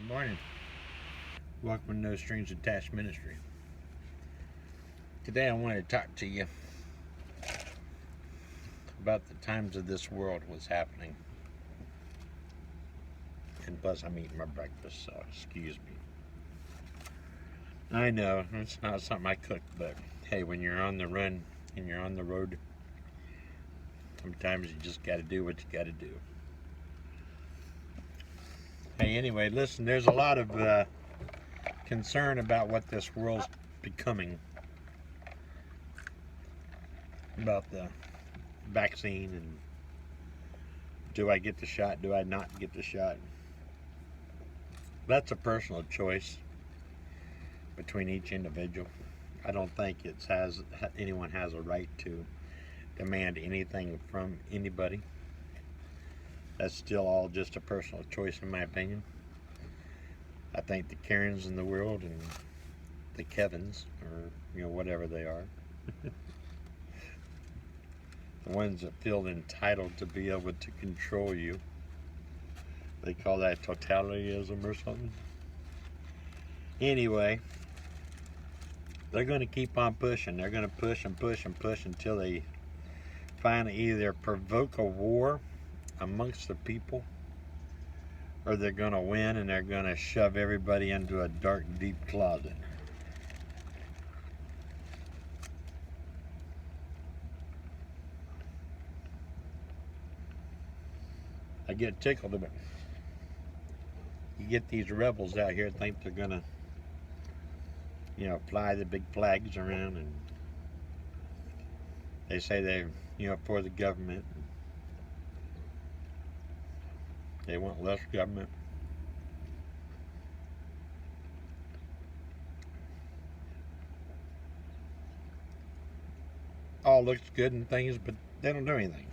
Good morning. Welcome to No Strings Attached Ministry. Today I wanted to talk to you about the times of this world, what's happening. And plus I'm eating my breakfast, so excuse me. I know, it's not something I cook, but hey, when you're on the run and you're on the road, sometimes you just gotta do what you gotta do. Hey, anyway, listen, there's a lot of concern about what this world's becoming, about the vaccine and do I get the shot, do I not get the shot. That's a personal choice between each individual. I don't think anyone has a right to demand anything from anybody. That's still all just a personal choice, in my opinion. I think the Karens in the world and the Kevins, or whatever they are, the ones that feel entitled to be able to control you, they call that totalitarianism or something. Anyway, they're going to keep on pushing. They're going to push and push and push until they finally either provoke a war amongst the people, or they're going to win and they're going to shove everybody into a dark, deep closet. I get tickled a bit. You get these rebels out here think they're going to, fly the big flags around, and they say they're, for the government. They want less government. All looks good and things, but they don't do anything.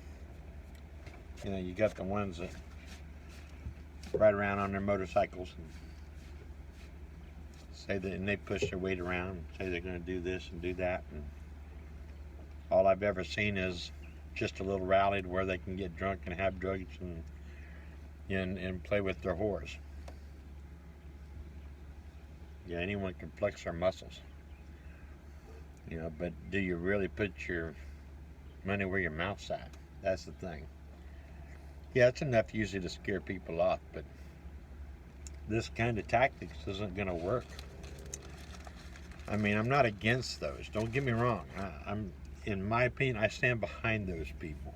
You got the ones that ride around on their motorcycles and say that, and they push their weight around and say they're going to do this and do that. And all I've ever seen is just a little rally to where they can get drunk and have drugs and play with their whores. Yeah, anyone can flex their muscles. But do you really put your money where your mouth's at? That's the thing. Yeah, it's enough usually to scare people off, but this kind of tactics isn't going to work. I mean, I'm not against those. Don't get me wrong. In my opinion, I stand behind those people.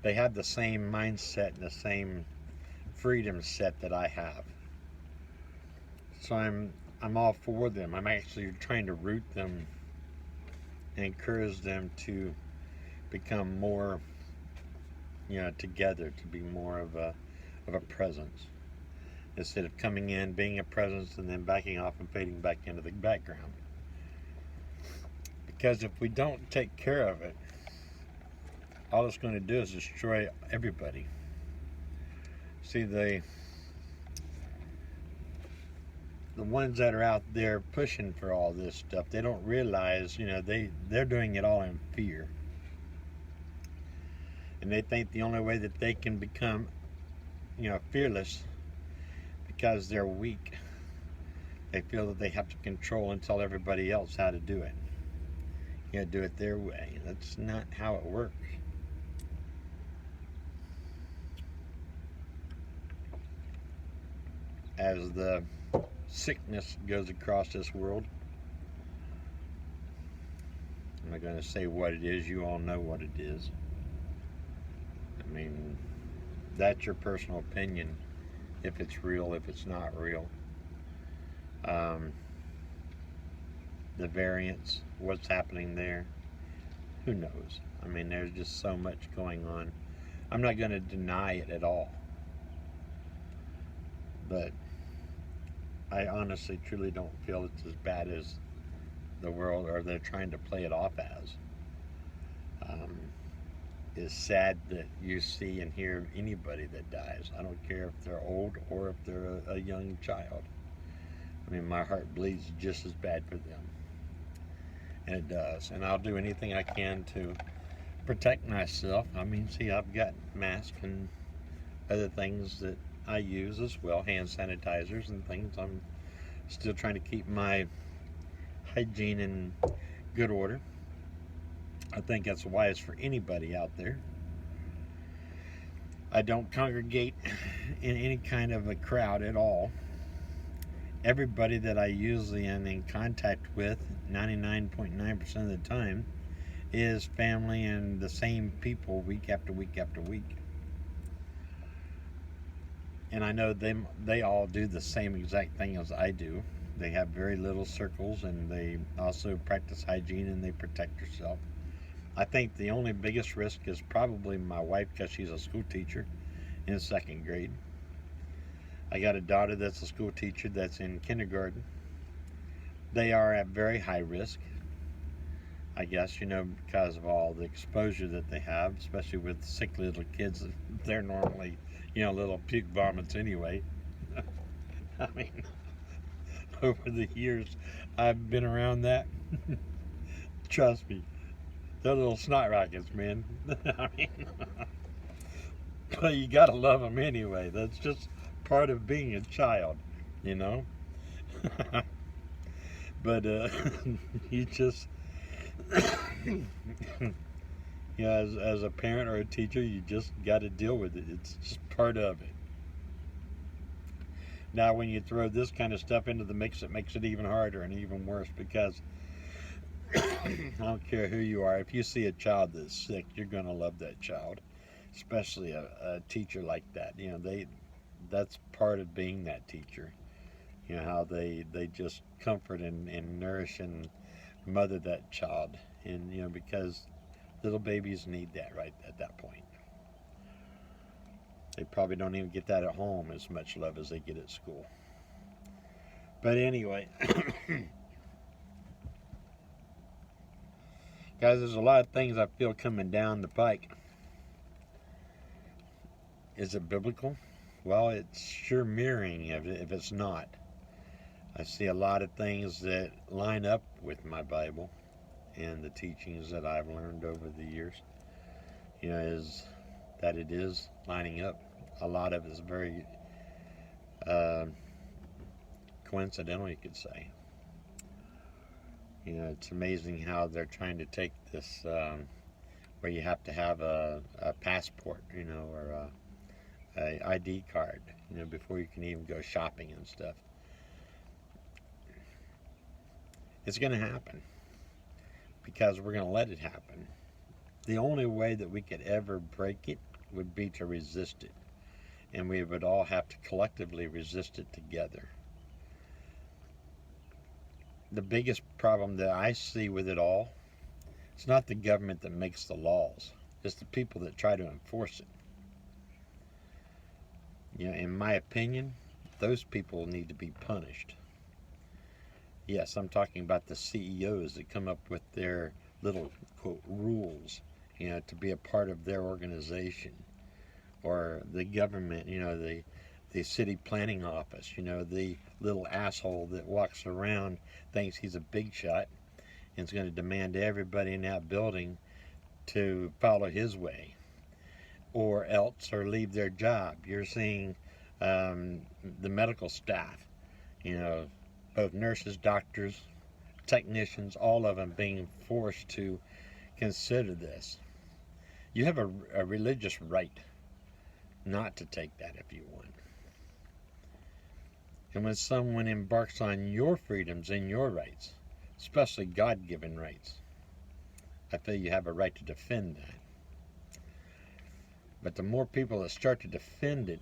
They have the same mindset and the same freedom set that I have. So I'm all for them. I'm actually trying to root them and encourage them to become more, together, to be more of a presence, instead of coming in, being a presence, and then backing off and fading back into the background. Because if we don't take care of it, all it's going to do is destroy everybody. See, the ones that are out there pushing for all this stuff, they don't realize, they're doing it all in fear. And they think the only way that they can become, fearless, because they're weak. They feel that they have to control and tell everybody else how to do it. Do it their way. That's not how it works. As the sickness goes across this world, I'm not going to say what it is. You all know what it is. I mean, that's your personal opinion, if it's real, if it's not real. The variants, what's happening there, who knows? I mean, there's just so much going on. I'm not going to deny it at all. But I honestly, truly don't feel it's as bad as the world, or they're trying to play it off as. It's sad that you see and hear anybody that dies. I don't care if they're old or if they're a young child. I mean, my heart bleeds just as bad for them. And it does. And I'll do anything I can to protect myself. I mean, see, I've got masks and other things that I use as well, hand sanitizers and things. I'm still trying to keep my hygiene in good order. I think that's wise for anybody out there. I don't congregate in any kind of a crowd at all. Everybody that I usually am in contact with, 99.9% of the time, is family and the same people week after week after week. And I know they all do the same exact thing as I do. They have very little circles, and they also practice hygiene and they protect themselves. I think the only biggest risk is probably my wife, because she's a school teacher in second grade. I got a daughter that's a school teacher that's in kindergarten. They are at very high risk, I guess, because of all the exposure that they have, especially with sick little kids. They're normally, little puke vomits anyway. I mean, over the years I've been around that. Trust me, they're little snot rockets, man. I mean, but you gotta love them anyway. That's just part of being a child, you know. But you just, as a parent or a teacher, you just got to deal with it. It's just part of it. Now, when you throw this kind of stuff into the mix, it makes it even harder and even worse, because I don't care who you are. If you see a child that's sick, you're going to love that child, especially a teacher like that. That's part of being that teacher. How they just comfort and nourish and mother that child. And, because little babies need that right at that point. They probably don't even get that at home, as much love as they get at school. But anyway, guys, there's a lot of things I feel coming down the pike. Is it biblical? Well, it's sure mirroring if it's not. I see a lot of things that line up with my Bible and the teachings that I've learned over the years. Is that it is lining up. A lot of it is very coincidental, you could say. It's amazing how they're trying to take this where you have to have a passport, or a ID card, before you can even go shopping and stuff. It's going to happen because we're going to let it happen. The only way that we could ever break it would be to resist it. And we would all have to collectively resist it together. The biggest problem that I see with it all, it's not the government that makes the laws. It's the people that try to enforce it. In my opinion, those people need to be punished. Yes, I'm talking about the CEOs that come up with their little, quote, rules, to be a part of their organization. Or the government, the city planning office, the little asshole that walks around, thinks he's a big shot, and is going to demand everybody in that building to follow his way, or else, or leave their job. You're seeing the medical staff, both nurses, doctors, technicians, all of them being forced to consider this. You have a religious right not to take that if you want. And when someone embarks on your freedoms and your rights, especially God-given rights, I feel you have a right to defend that. But the more people that start to defend it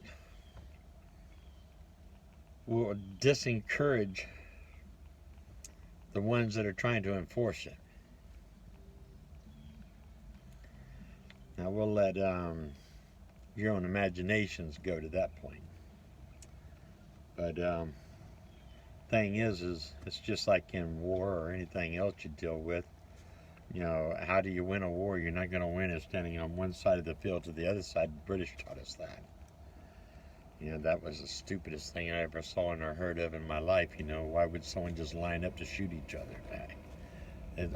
will disencourage the ones that are trying to enforce it. Now we'll let your own imaginations go to that point. But thing is it's just like in war or anything else you deal with. How do you win a war? You're not going to win it standing on one side of the field to the other side. The British taught us that. That was the stupidest thing I ever saw or heard of in my life. Why would someone just line up to shoot each other back?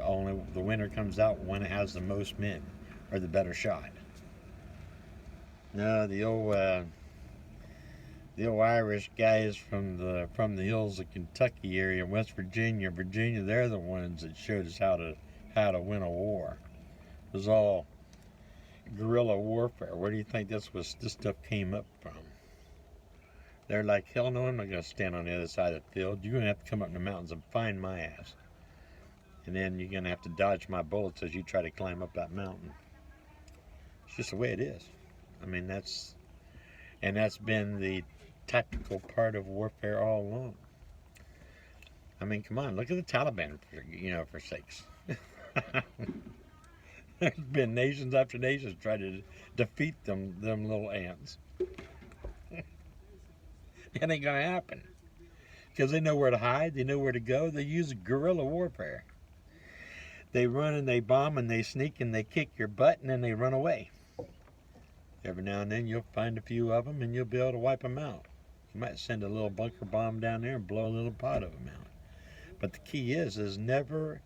Only the winner comes out when it has the most men or the better shot. No, the old The old Irish guys from the hills of Kentucky area, West Virginia, Virginia, they're the ones that showed us how to win a war. It was all guerrilla warfare. Where do you think this stuff came up from? They're like, hell no, I'm not going to stand on the other side of the field. You're going to have to come up in the mountains and find my ass. And then you're going to have to dodge my bullets as you try to climb up that mountain. It's just the way it is. I mean, that's been the tactical part of warfare all along. I mean, come on, look at the Taliban, for sakes. There's been nations after nations try to defeat them little ants. It ain't gonna happen. Because they know where to hide, they know where to go, they use guerrilla warfare. They run and they bomb and they sneak and they kick your butt and then they run away. Every now and then you'll find a few of them and you'll be able to wipe them out. You might send a little bunker bomb down there and blow a little pot of them out. But the key is never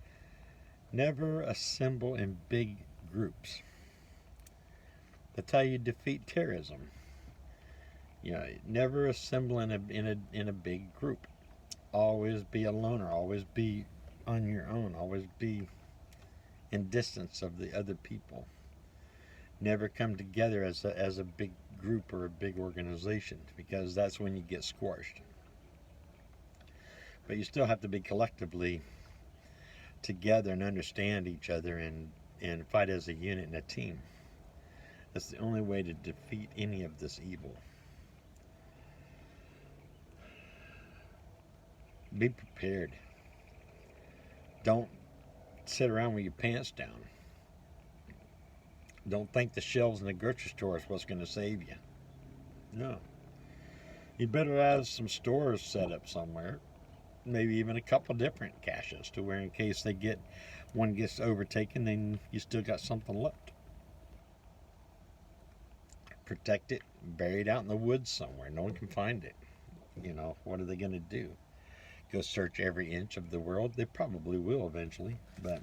assemble in big groups. That's how you defeat terrorism. Never assemble in a big group. Always be a loner. Always be on your own. Always be in distance of the other people. Never come together as a big group or a big organization, because that's when you get squashed. But you still have to be collectively together and understand each other and fight as a unit and a team. That's the only way to defeat any of this evil. Be prepared. Don't sit around with your pants down. Don't think the shelves in the grocery store is what's going to save you. No. You better have some stores set up somewhere. Maybe even a couple different caches, to where in case one gets overtaken, then you still got something left. Protect it, bury it out in the woods somewhere. No one can find it. What are they going to do? Go search every inch of the world? They probably will eventually, but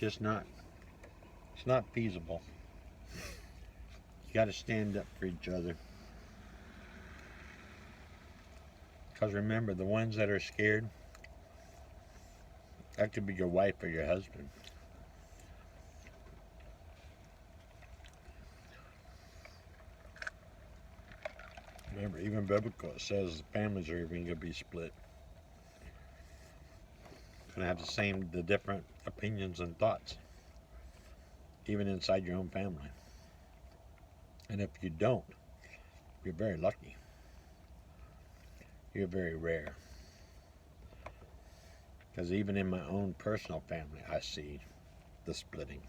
it's not feasible. You got to stand up for each other. Because remember, the ones that are scared, that could be your wife or your husband. Remember, even biblical, it says families are even going to be split. Going to have the different opinions and thoughts, even inside your own family. And if you don't, you're very lucky. You're very rare. Because even in my own personal family, I see the splitting.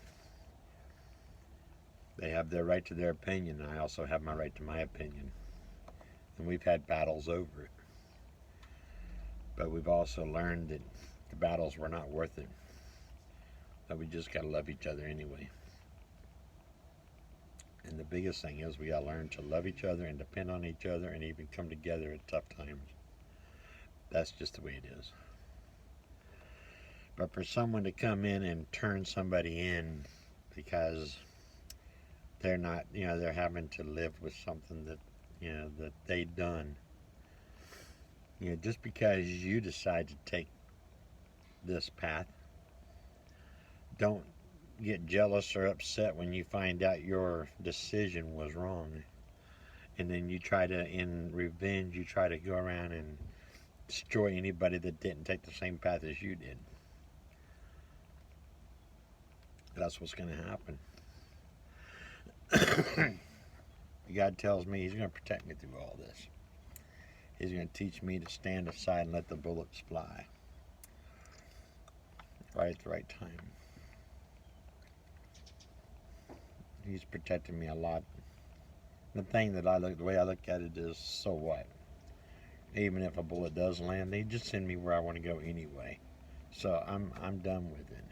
They have their right to their opinion, and I also have my right to my opinion. And we've had battles over it. But we've also learned that the battles were not worth it. That we just got to love each other anyway. And the biggest thing is we got to learn to love each other and depend on each other and even come together at tough times. That's just the way it is. But for someone to come in and turn somebody in because they're not, they're having to live with something that, that they done. Just because you decide to take this path, don't get jealous or upset when you find out your decision was wrong. And then in revenge, you try to go around and destroy anybody that didn't take the same path as you did. That's what's going to happen. God tells me He's going to protect me through all this. He's going to teach me to stand aside and let the bullets fly. Right at the right time. He's protecting me a lot. The way I look at it is, so what? Even if a bullet does land, they just send me where I want to go anyway. So I'm done with it.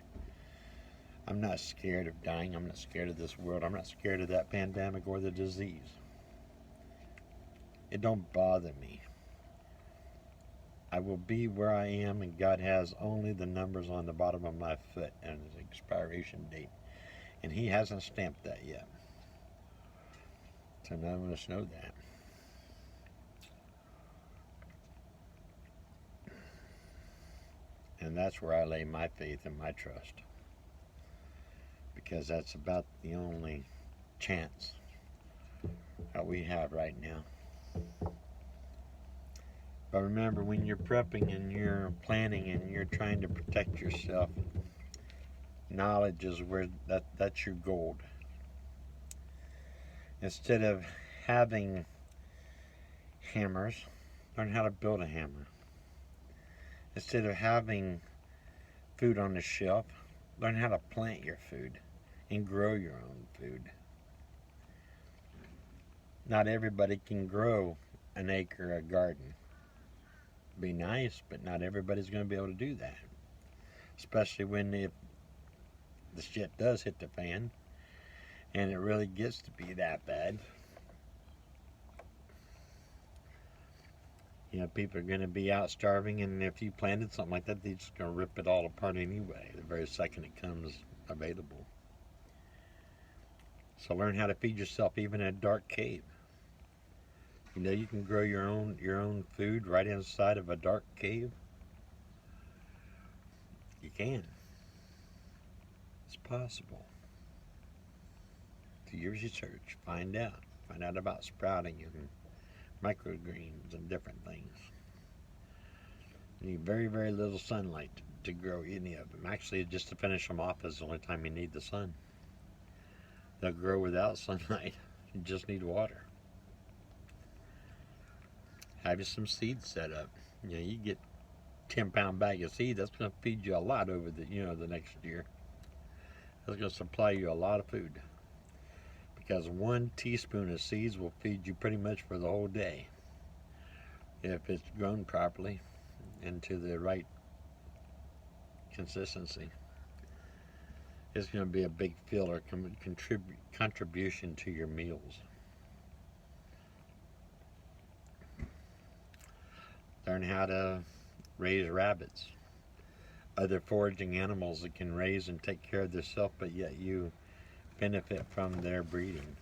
I'm not scared of dying. I'm not scared of this world. I'm not scared of that pandemic or the disease. It don't bother me. I will be where I am, and God has only the numbers on the bottom of my foot and the expiration date. And He hasn't stamped that yet. So none of us know that. And that's where I lay my faith and my trust. Because that's about the only chance that we have right now. But remember, when you're prepping and you're planning and you're trying to protect yourself, knowledge is where that's your gold. Instead of having hammers, learn how to build a hammer. Instead of having food on the shelf, learn how to plant your food and grow your own food. Not everybody can grow an acre, a garden. Be nice, but not everybody's going to be able to do that. Especially when if the shit does hit the fan and it really gets to be that bad. You know, people are going to be out starving, and if you planted something like that, they're just going to rip it all apart anyway, the very second it comes available. So learn how to feed yourself even in a dark cave. You know, you can grow your own food right inside of a dark cave. You can. It's possible. Do your research. Find out. Find out about sprouting and microgreens and different things. You need very, very little sunlight to grow any of them. Actually, just to finish them off is the only time you need the sun. They'll grow without sunlight. You just need water. Have you some seeds set up. You know, you get 10-pound bag of seed. That's going to feed you a lot over the next year. That's going to supply you a lot of food. Because 1 teaspoon of seeds will feed you pretty much for the whole day. If it's grown properly into the right consistency. It's going to be a big filler, contribution to your meals. Learn how to raise rabbits. Other foraging animals that can raise and take care of themselves, but yet you benefit from their breeding.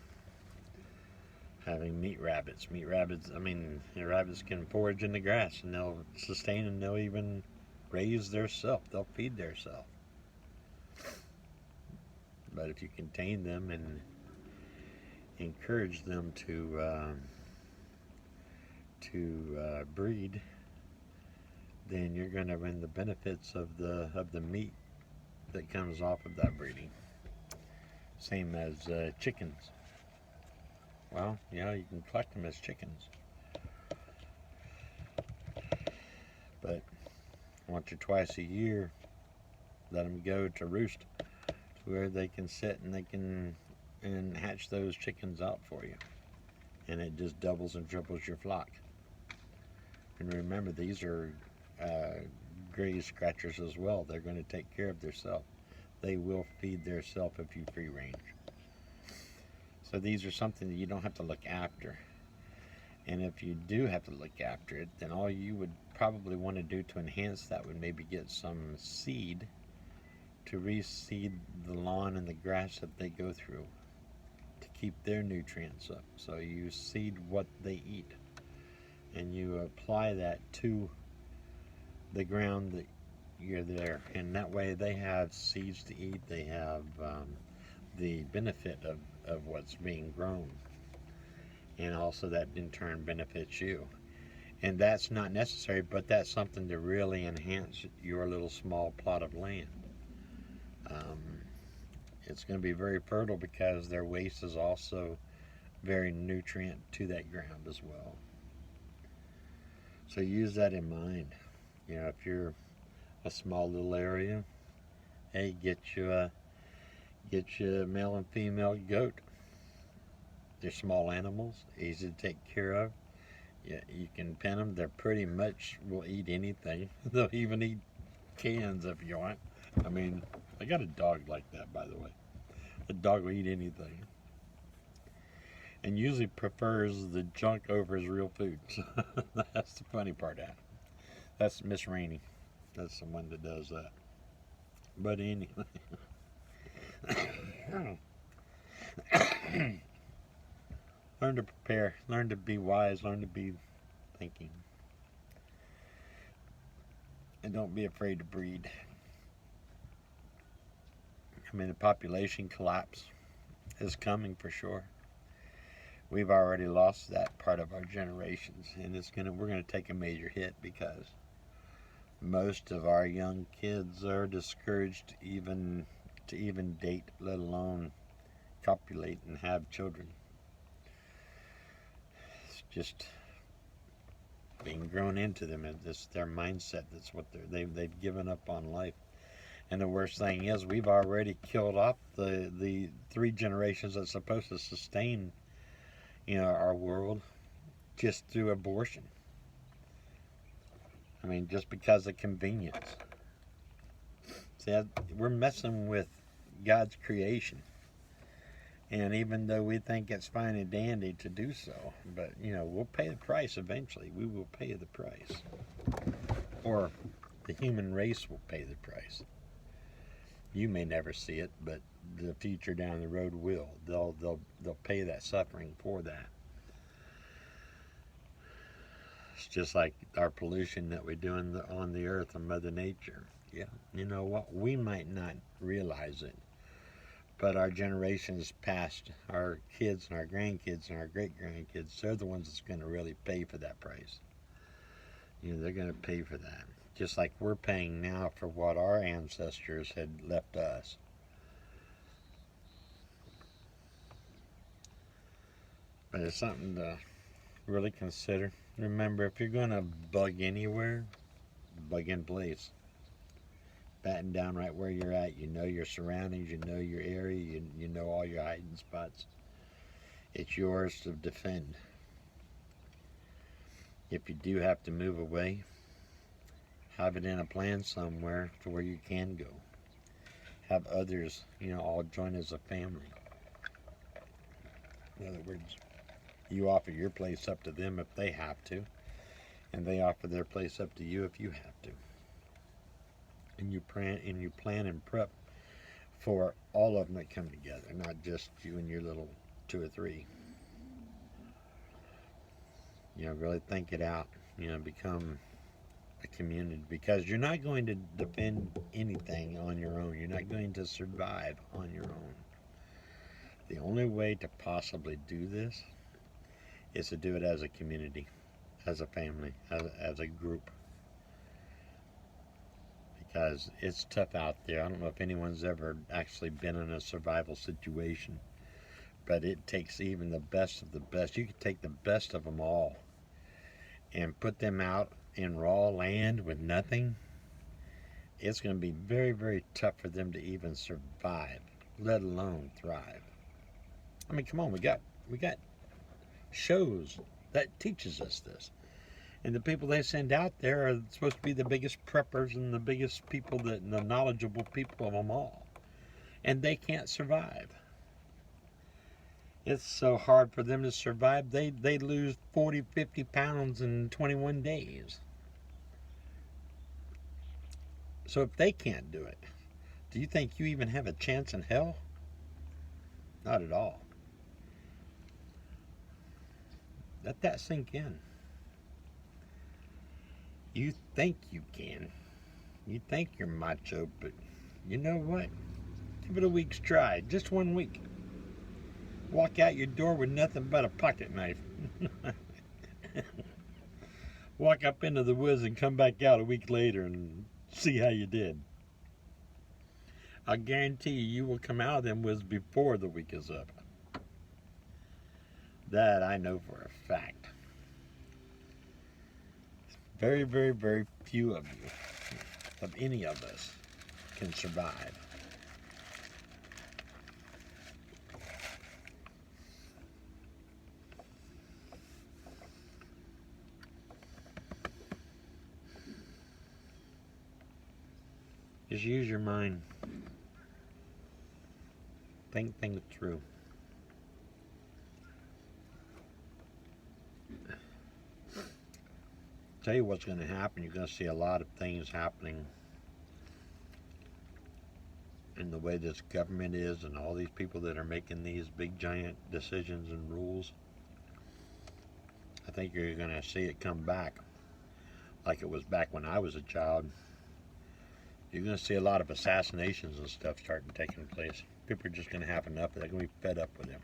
Having meat rabbits. Rabbits can forage in the grass and they'll sustain and they'll even raise theirself. They'll feed theirself. But if you contain them and encourage them to breed, then you're going to win the benefits of the meat that comes off of that breeding. Same as chickens. Well, you can collect them as chickens, but once or twice a year, let them go to roost, to where they can sit and they can hatch those chickens out for you, and it just doubles and triples your flock. And remember, these are graze scratchers as well. They're going to take care of themselves. They will feed themselves if you free range. So these are something that you don't have to look after. And if you do have to look after it, then all you would probably want to do to enhance that would maybe get some seed to reseed the lawn and the grass that they go through to keep their nutrients up. So you seed what they eat and you apply that to the ground that you're there. And that way they have seeds to eat. They have the benefit of what's being grown, and also that in turn benefits you. And that's not necessary, but that's something to really enhance your little small plot of land. It's going to be very fertile because their waste is also very nutrient to that ground as well. So use that in mind. If you're a small little area, hey, get you a male and female goat. They're small animals, easy to take care of. Yeah, you can pen them. They're pretty much will eat anything. They'll even eat cans if you want. I got a dog like that, by the way. The dog will eat anything. and usually prefers the junk over his real food. So that's the funny part out. That's Miss Rainey. That's the one that does that. But anyway, learn to prepare, learn to be wise, learn to be thinking, and don't be afraid to breed. I mean, the population collapse is coming for sure. We've already lost that part of our generations, and we're gonna take a major hit because most of our young kids are discouraged to even date, let alone copulate and have children. It's just being grown into them, and this their mindset. That's what they've given up on life. And the worst thing is, we've already killed off the three generations that's supposed to sustain, our world, just through abortion. I mean, just because of convenience. See, we're messing with God's creation. And even though we think it's fine and dandy to do so, but, we'll pay the price eventually. We will pay the price. Or the human race will pay the price. You may never see it, but the future down the road will. They'll pay that suffering for that. It's just like our pollution that we do on the earth and Mother Nature. Yeah, you know what? We might not realize it, but our generations past, our kids and our grandkids and our great-grandkids, they're the ones that's going to really pay for that price. They're going to pay for that. Just like we're paying now for what our ancestors had left us. But it's something to really consider. Remember, if you're going to bug anywhere, bug in place. Batten down right where you're at. You know your surroundings, you know your area, you know all your hiding spots. It's yours to defend. If you do have to move away, have it in a plan somewhere to where you can go. Have others, all join as a family. In other words, you offer your place up to them if they have to, and they offer their place up to you if you have to. And you plan and prep for all of them that come together, not just you and your little 2 or 3. Really think it out. Become a community, because you're not going to defend anything on your own. You're not going to survive on your own. The only way to possibly do this is to do it as a community, as a family, as a group. Because it's tough out there. I don't know if anyone's ever actually been in a survival situation, but it takes even the best of the best. You could take the best of them all and put them out in raw land with nothing. It's going to be very, very tough for them to even survive, let alone thrive. I mean, come on, we got shows that teaches us this. And the people they send out there are supposed to be the biggest preppers and the biggest people, the knowledgeable people of them all. And they can't survive. It's so hard for them to survive. They lose 40, 50 pounds in 21 days. So if they can't do it, do you think you even have a chance in hell? Not at all. Let that sink in. You think you can. You think you're macho, but you know what? Give it a week's try. Just 1 week. Walk out your door with nothing but a pocket knife. Walk up into the woods and come back out a week later and see how you did. I guarantee you will come out of them woods before the week is up. That I know for a fact. Very, very, very few of you, of any of us, can survive. Just use your mind. Think things through. tell you what's going to happen. You're going to see a lot of things happening in the way this government is and all these people that are making these big giant decisions and rules. I think you're going to see it come back like it was back when I was a child. You're going to see a lot of assassinations and stuff starting taking place. People are just going to have enough. They're going to be fed up with them.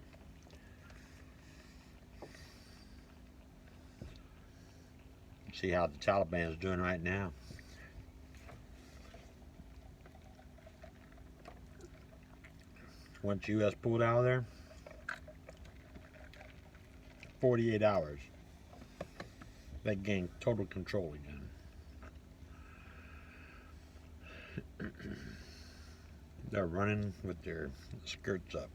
See how the Taliban is doing right now. Once U.S. pulled out of there, 48 hours, they gained total control again. They're running with their skirts up.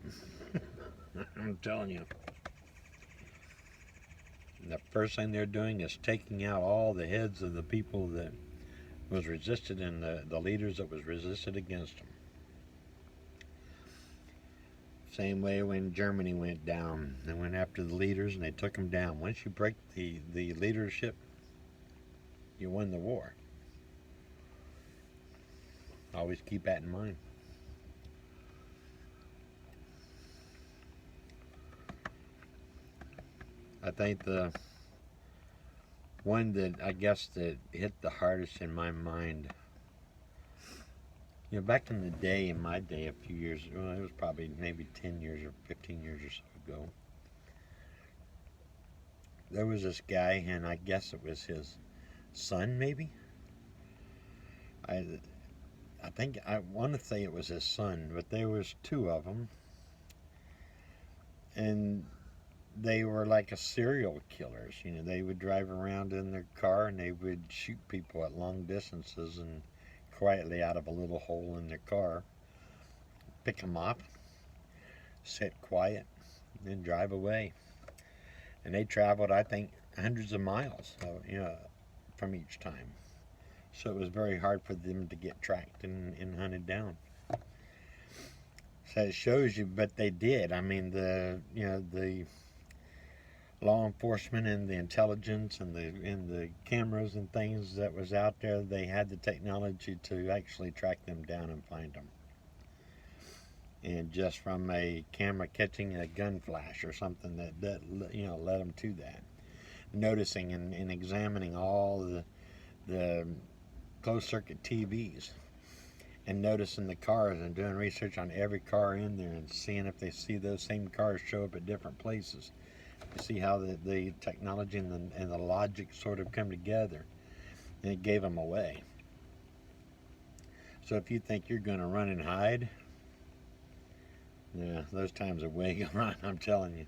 I'm telling you. And the first thing they're doing is taking out all the heads of the people that was resisted and the leaders that was resisted against them. Same way when Germany went down. They went after the leaders and they took them down. Once you break the leadership, you win the war. Always keep that in mind. I think the one that I guess that hit the hardest in my mind, back in the day, in my day, a few years, well, it was probably maybe 10 years or 15 years or so ago, there was this guy, and I guess it was his son, maybe? I think, I want to say it was his son, but there was two of them, and they were like a serial killers. They would drive around in their car and they would shoot people at long distances and quietly out of a little hole in their car, pick them up, sit quiet, and then drive away. And they traveled, I think, hundreds of miles, from each time. So it was very hard for them to get tracked and hunted down. So it shows you, but they did. I mean, the law enforcement and the intelligence and the cameras and things that was out there, they had the technology to actually track them down and find them. And just from a camera catching a gun flash or something that led them to that. Noticing and examining all the closed circuit TVs and noticing the cars and doing research on every car in there and seeing if they see those same cars show up at different places. You see how the technology and the logic sort of come together, and it gave them away. So if you think you're going to run and hide, yeah, those times are way gone. I'm telling you.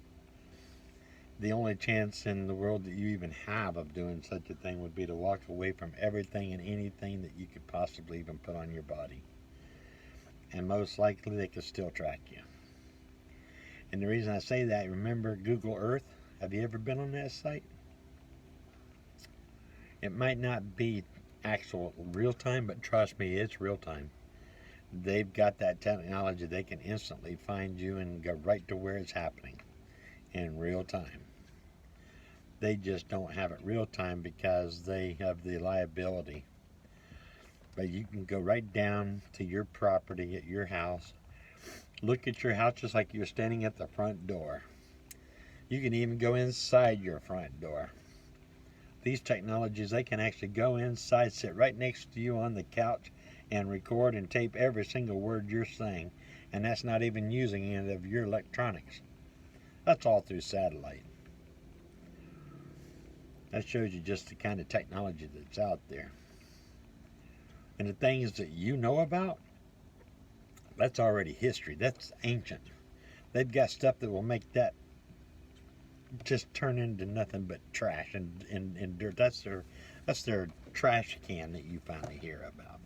The only chance in the world that you even have of doing such a thing would be to walk away from everything and anything that you could possibly even put on your body. And most likely they could still track you. And the reason I say that, remember Google Earth? Have you ever been on that site? It might not be actual real time, but trust me, it's real time. They've got that technology. They can instantly find you and go right to where it's happening in real time. They just don't have it real time because they have the liability. But you can go right down to your property at your house. Look at your house just like you're standing at the front door. You can even go inside your front door. These technologies, they can actually go inside, sit right next to you on the couch, and record and tape every single word you're saying. And that's not even using any of your electronics. That's all through satellite. That shows you just the kind of technology that's out there. And the things that you know about, that's already history. That's ancient. They've got stuff that will make that just turn into nothing but trash and dirt. That's their trash can that you finally hear about.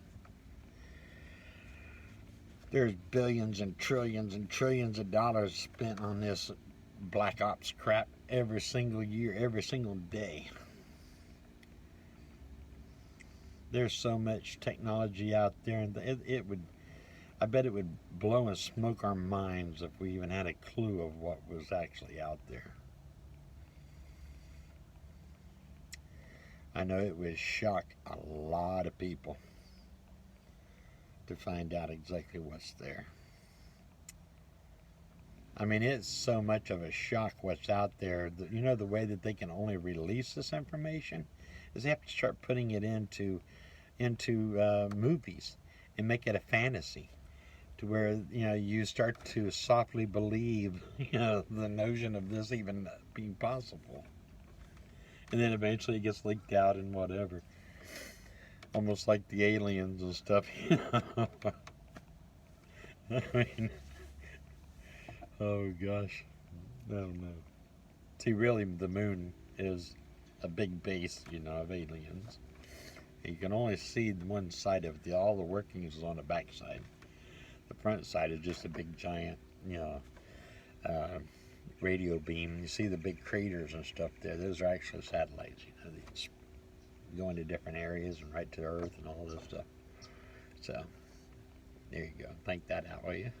There's billions and trillions of dollars spent on this black ops crap every single year, every single day. There's so much technology out there, and I bet it would blow and smoke our minds if we even had a clue of what was actually out there. I know it would shock a lot of people to find out exactly what's there. I mean, it's so much of a shock what's out there. You know, the way that they can only release this information is they have to start putting it into movies and make it a fantasy, to where you start to softly believe the notion of this even being possible, and then eventually it gets leaked out and whatever, almost like the aliens and stuff. I mean, oh gosh, I don't know. See, really, the moon is a big base, of aliens. You can only see one side of it. All the workings is on the back side. The front side is just a big giant, uh, radio beam. You see the big craters and stuff there. Those are actually satellites. They go into different areas and right to Earth and all this stuff. So, there you go. Think that out, will you?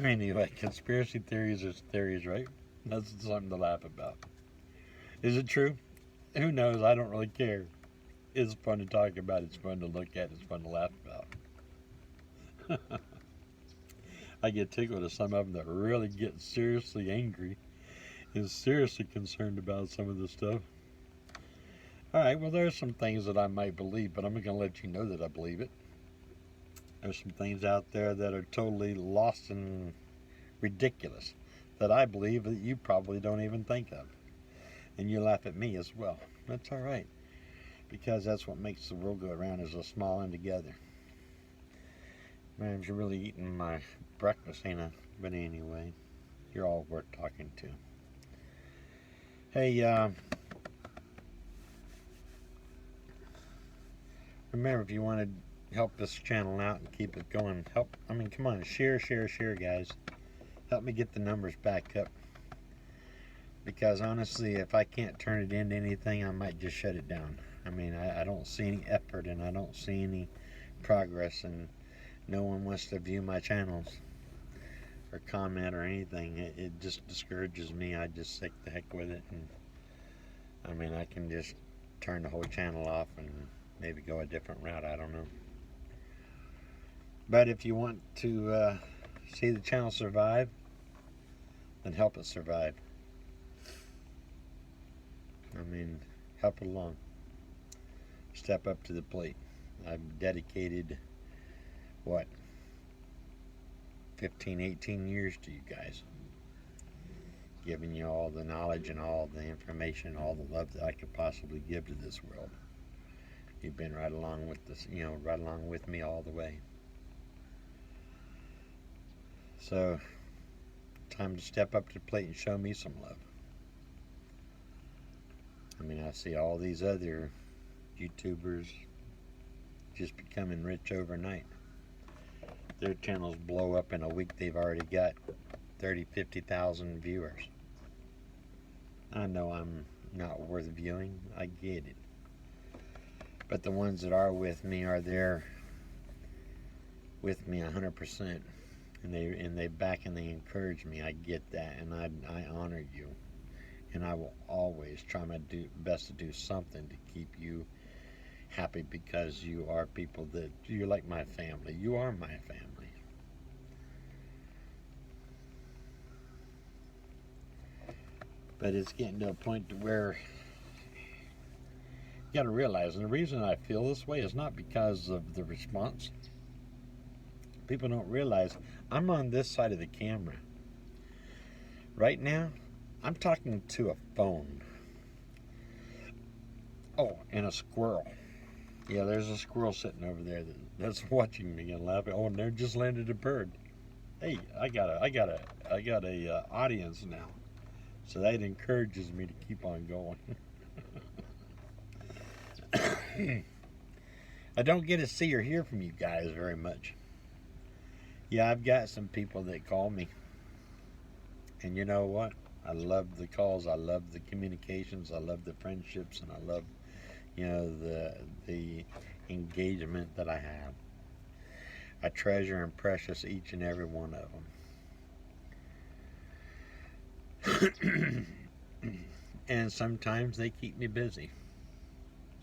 Anyway, conspiracy theories are theories, right? That's something to laugh about. Is it true? Who knows? I don't really care. It's fun to talk about. It's fun to look at. It's fun to laugh about. I get tickled at some of them that really get seriously angry and seriously concerned about some of the stuff. Alright, well, there's some things that I might believe, but I'm not going to let you know that I believe it. There's some things out there that are totally lost and ridiculous that I believe that you probably don't even think of. And you laugh at me as well. That's alright, because that's what makes the world go around, is us smiling together. Man, I'm really eating my breakfast, ain't I? But anyway, you're all worth talking to. Hey, remember, if you want to help this channel out and keep it going, come on, share, guys. Help me get the numbers back up. Because honestly, if I can't turn it into anything, I might just shut it down. I mean, I don't see any effort, and I don't see any progress, and no one wants to view my channels or comment or anything. It just discourages me. I just stick the heck with it, and I mean, I can just turn the whole channel off and maybe go a different route. I don't know. But if you want to see the channel survive, then help it survive. I mean, help it along. Step up to the plate. I've dedicated, 15, 18 years to you guys. Giving you all the knowledge and all the information, all the love that I could possibly give to this world. You've been right along with this, right along with me all the way. So, time to step up to the plate and show me some love. I mean, I see all these other YouTubers just becoming rich overnight. Their channels blow up in a week. They've already got 30, 50,000 viewers. I know I'm not worth viewing. I get it. But the ones that are with me are there with me 100%. And they back and they encourage me. I get that, and I honor you. And I will always try my best to do something to keep you happy, because you are people that, you're like my family. You are my family. But it's getting to a point to where you got to realize, and the reason I feel this way is not because of the response. People don't realize I'm on this side of the camera. Right now, I'm talking to a phone. Oh, and a squirrel. Yeah, there's a squirrel sitting over there that's watching me and laughing. Oh, and there just landed a bird. Hey, I got a audience now, so that encourages me to keep on going. I don't get to see or hear from you guys very much. Yeah, I've got some people that call me, and you know what? I love the calls. I love the communications. I love the friendships, and I love, the engagement that I have. I treasure and precious each and every one of them. And sometimes they keep me busy.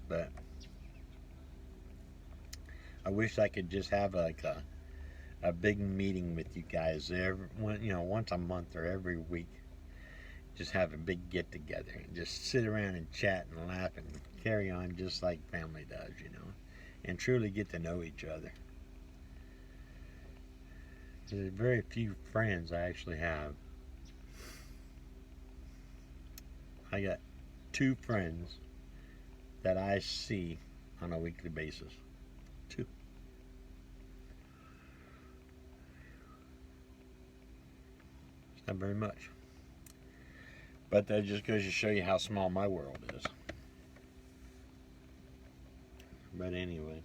But I wish I could just have like a big meeting with you guys once a month or every week. Just have a big get together and just sit around and chat and laugh and carry on just like family does, and truly get to know each other. There's very few friends I actually have. I got 2 friends that I see on a weekly basis. 2. It's not very much. But that just goes to show you how small my world is. But anyway,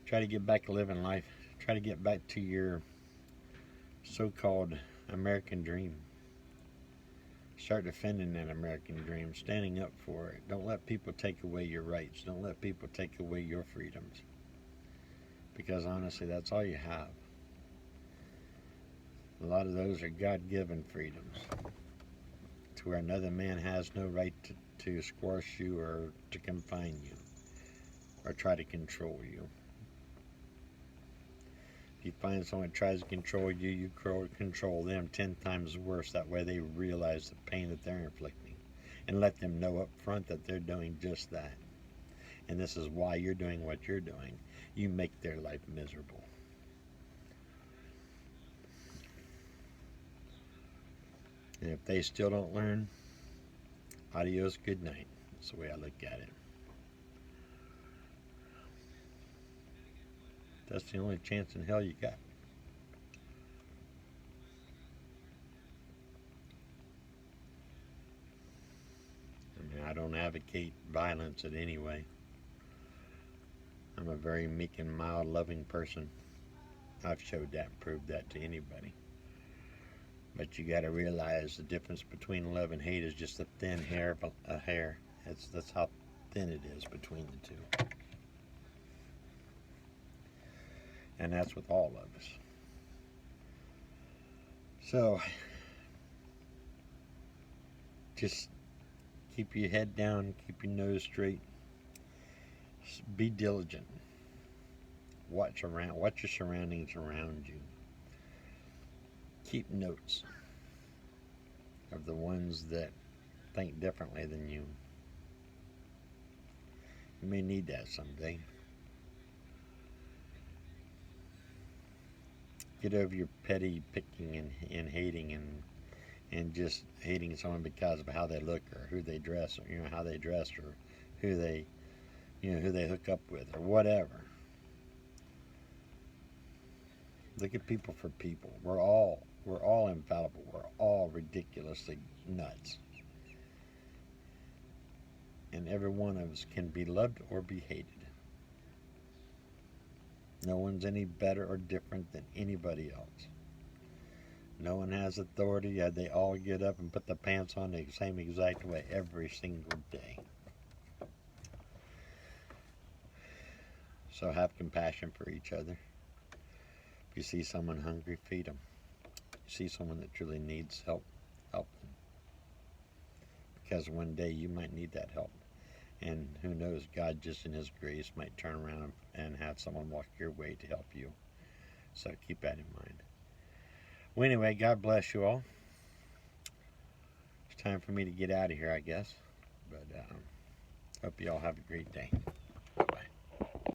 try to get back to living life. Try to get back to your so-called American dream. Start defending that American dream, standing up for it. Don't let people take away your rights. Don't let people take away your freedoms. Because honestly, that's all you have. A lot of those are God-given freedoms, to where another man has no right to squash you or to confine you or try to control you. If you find someone that tries to control you, you control them 10 times worse. That way they realize the pain that they're inflicting, and let them know up front that they're doing just that. And this is why you're doing what you're doing. You make their life miserable. And if they still don't learn, adios, good night. That's the way I look at it. That's the only chance in hell you got. I mean, I don't advocate violence in any way. I'm a very meek and mild, loving person. I've showed that and proved that to anybody. But you got to realize the difference between love and hate is just a thin hair of a hair. That's how thin it is between the two. And that's with all of us. So, just keep your head down, keep your nose straight. Be diligent. Watch your surroundings around you. Keep notes of the ones that think differently than you. You may need that someday. Get over your petty picking and hating and just hating someone because of how they look or who they dress, or how they dress, or who they hook up with, or whatever. Look at people for people. We're all infallible. We're all ridiculously nuts. And every one of us can be loved or be hated. No one's any better or different than anybody else. No one has authority. They all get up and put the pants on the same exact way every single day. So have compassion for each other. If you see someone hungry, feed them. You see someone that truly needs help, help them. Because one day you might need that help. And who knows, God just in His grace might turn around and have someone walk your way to help you. So keep that in mind. Well, anyway, God bless you all. It's time for me to get out of here, I guess. But hope you all have a great day.